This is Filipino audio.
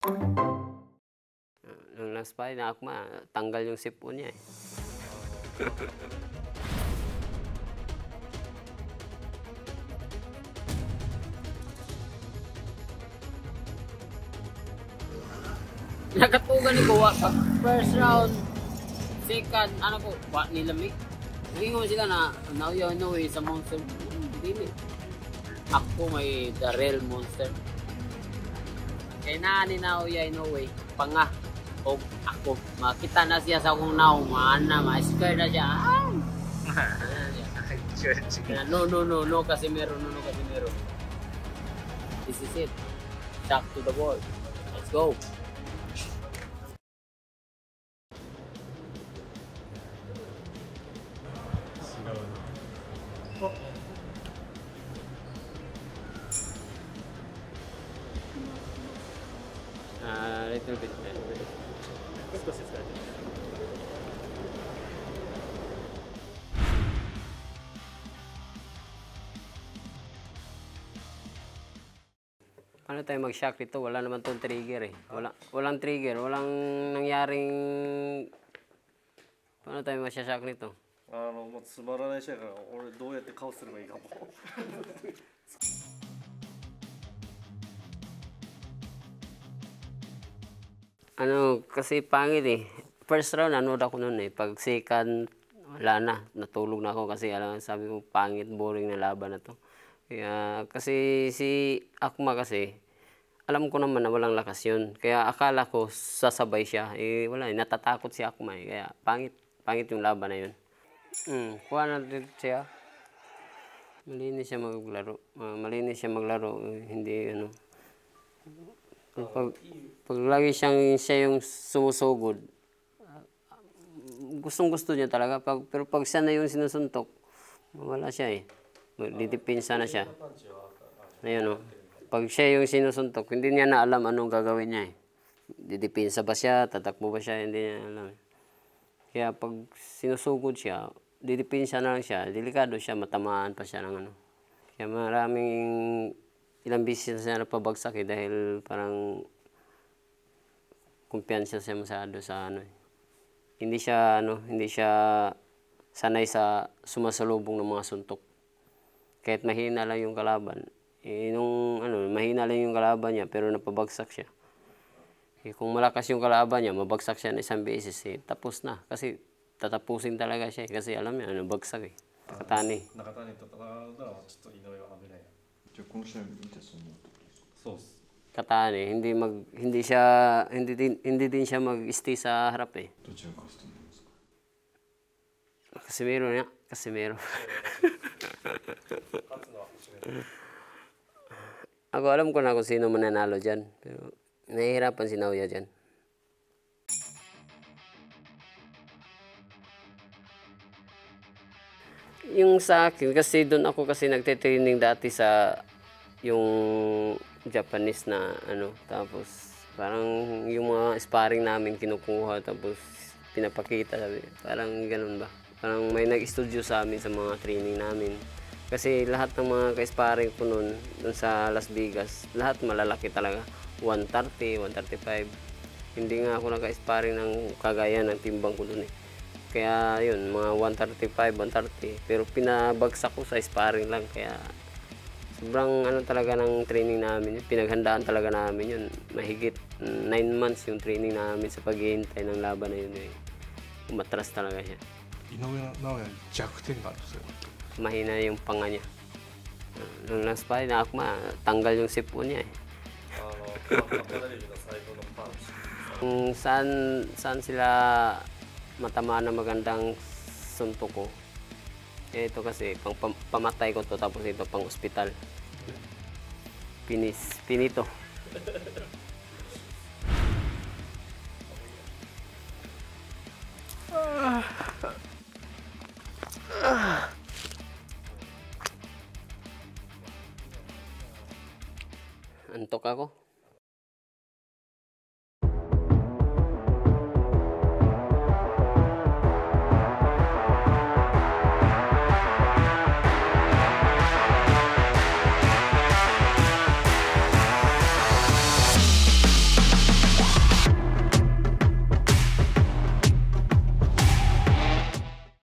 Nung last fight na akma, tanggal yung sipon niya eh. Nakatugan ni Kuwa sa first round, second, ano ko, nilamig. Ngingon sila na nauyaw sa monster. Dili. Ako may the real monster. Kaya nani nauyaw panga. O ako, makita na siya sa akong now, ma-scare na siya. No, Casimiro. This is it. Shock to the world. Let's go. Little bit. Paano tayo mag-shock dito? Wala naman tong trigger eh. Walang trigger, walang nangyaring... Paano tayo mag-shock nito? もうつまらない試合から俺どうやって顔すればいいかも。Kasi pangit eh. First round, nanood ako noon eh. Pag second, wala na. Natulog na ako kasi sabi ko, pangit, boring na laban na to. Kaya, kasi si Akma kasi, alam ko naman na walang lakas yun. Kaya akala ko, sasabay siya. Eh, wala eh. Natatakot si Akma eh. Kaya, pangit yung laban na yun. Kuha natin siya. Malinis siya maglaro. Hindi, Pag lagi siya yung sumusugod, gustong-gusto niya talaga. Pero pag siya na yung sinusuntok, wala siya eh. Didipinsa na siya. Ayun Pag siya yung sinusuntok, hindi niya na alam anong gagawin niya eh. Didipinsa ba siya, tatakbo ba siya, hindi niya alam. Kaya pag sinusugod siya, didipinsa na lang siya, delikado siya, matamaan pa siya ng Kaya ilang bisis siya napabagsak eh, dahil parang kumpiyansa siya masyado sa Hindi siya sanay sa sumasalubong ng mga suntok. Kahit mahina lang yung kalaban. Mahina lang yung kalaban niya pero napabagsak siya. Kung malakas yung kalaban niya, mabagsak siya ng isang beses eh, tapos na. Kasi tatapusin talaga siya eh, kasi alam niya, bagsak eh. Nakatani. と戦うならちょっと井上は危ない。じゃあこの試合見てそう思うってことですか？そうっす。Katani, hindi din siya mag-stay sa harap eh. どちらかすと思いますか？ Casimiro. Ako alam ko na kung sino mananalo dyan. Pero nahihirapan si Naoya dyan. Yung sa akin, kasi doon ako kasi nagte-training dati sa yung Japanese na tapos parang yung mga sparring namin kinukuha tapos pinapakita, parang ganun ba. Parang may nag-studio sa amin sa mga training namin. Kasi lahat ng mga ka-sparring ko noon sa Las Vegas, lahat malalaki talaga. 130, 135. Hindi nga ako naka-sparring ng kagaya ng timbang ko doon eh. Kaya yun, mga 135, 130. Pero pinabagsak ko sa sparring lang. Kaya sobrang talaga ng training namin. Pinaghandaan talaga namin yun. Mahigit 9 months yung training namin sa paghihintay ng laban na yun eh. Umatras talaga siya. 井上尚弥に弱点があるんですよ。 Mahina yung panga niya. Nung last fight na Akma, tanggal yung sipon niya eh. Kung saan sila matamaan na magandang suntok ko. Ito kasi pamatay ko to tapos ito pang ospital. Finito.